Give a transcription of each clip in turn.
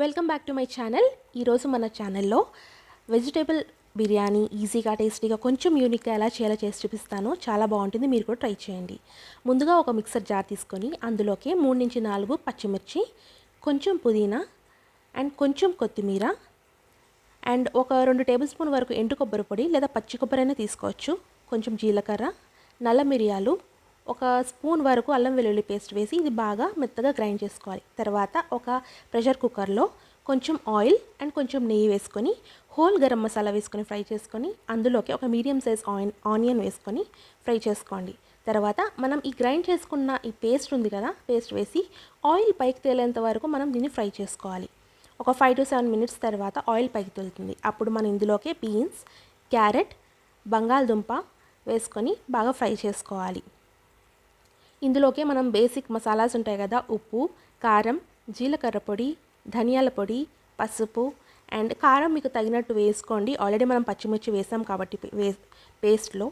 Welcome back to my channel. ఈరోజు మన ఛానల్లో వెజిటేబుల్ బిర్యానీ ఈజీగా టేస్టీగా కొంచెం యూనిక్గా ఎలా చేయాలో చేసి చూపిస్తాను. చాలా బాగుంటుంది, మీరు కూడా ట్రై చేయండి. ముందుగా ఒక మిక్సర్ జార్ తీసుకొని అందులోకి 3 నుంచి 4 పచ్చిమిర్చి, కొంచెం పుదీనా అండ్ కొంచెం కొత్తిమీర అండ్ ఒక 2 టేబుల్ స్పూన్ వరకు ఎండు కొబ్బరి పొడి లేదా పచ్చి కొబ్బరి అయినా తీసుకోవచ్చు, కొంచెం జీలకర్ర, నల్ల మిరియాలు, ఒక స్పూన్ వరకు అల్లం వెల్లుల్లి పేస్ట్ వేసి ఇది బాగా మెత్తగా గ్రైండ్ చేసుకోవాలి. తర్వాత ఒక ప్రెషర్ కుక్కర్లో కొంచెం ఆయిల్ అండ్ కొంచెం నెయ్యి వేసుకొని హోల్ గరం మసాలా వేసుకొని ఫ్రై చేసుకొని అందులోకి ఒక మీడియం సైజ్ ఆనియన్ వేసుకొని ఫ్రై చేసుకోండి. తర్వాత మనం ఈ గ్రైండ్ చేసుకున్న ఈ పేస్ట్ ఉంది కదా, పేస్ట్ వేసి ఆయిల్ పైకి తేలేంత వరకు మనం దీన్ని ఫ్రై చేసుకోవాలి. ఒక 5 to 7 మినిట్స్ తర్వాత ఆయిల్ పైకి తేలుతుంది. అప్పుడు మనం ఇందులోకి బీన్స్, క్యారెట్, బంగాళదుంప వేసుకొని బాగా ఫ్రై చేసుకోవాలి. ఇందులోకి మనం బేసిక్ మసాలాస్ ఉంటాయి కదా, ఉప్పు, కారం, జీలకర్ర పొడి, ధనియాల పొడి, పసుపు అండ్ కారం మీకు తగినట్టు వేసుకోండి. ఆల్రెడీ మనం పచ్చిమిర్చి వేసాం కాబట్టి పేస్ట్లో.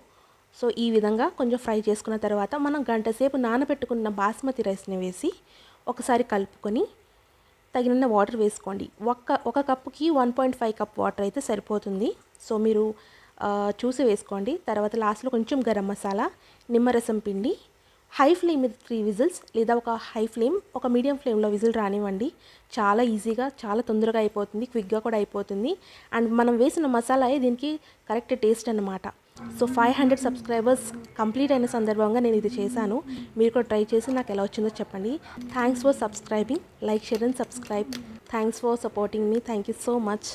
సో ఈ విధంగా కొంచెం ఫ్రై చేసుకున్న తర్వాత మనం గంట సేపు నానబెట్టుకున్న బాస్మతి రైస్ని వేసి ఒకసారి కలుపుకొని తగిన వాటర్ వేసుకోండి. ఒక కప్పుకి 1.5 కప్ వాటర్ అయితే సరిపోతుంది. సో మీరు చూసి వేసుకోండి. తర్వాత లాస్ట్లో కొంచెం గరం మసాలా, నిమ్మరసం పిండి, హై ఫ్లేమ్ మీద 3 విజిల్స్ లేదా ఒక మీడియం ఫ్లేమ్లో విజిల్ రానివ్వండి. చాలా ఈజీగా చాలా తొందరగా అయిపోతుంది, క్విక్గా కూడా అయిపోతుంది. అండ్ మనం వేసిన మసాలా దీనికి కరెక్ట్ టేస్ట్ అన్నమాట. సో 500 సబ్స్క్రైబర్స్ కంప్లీట్ అయిన సందర్భంగా నేను ఇది చేశాను. మీరు కూడా ట్రై చేసి నాకు ఎలా వచ్చిందో చెప్పండి. Thanks for subscribing, like, share and subscribe. Thanks for supporting me. Thank you so much.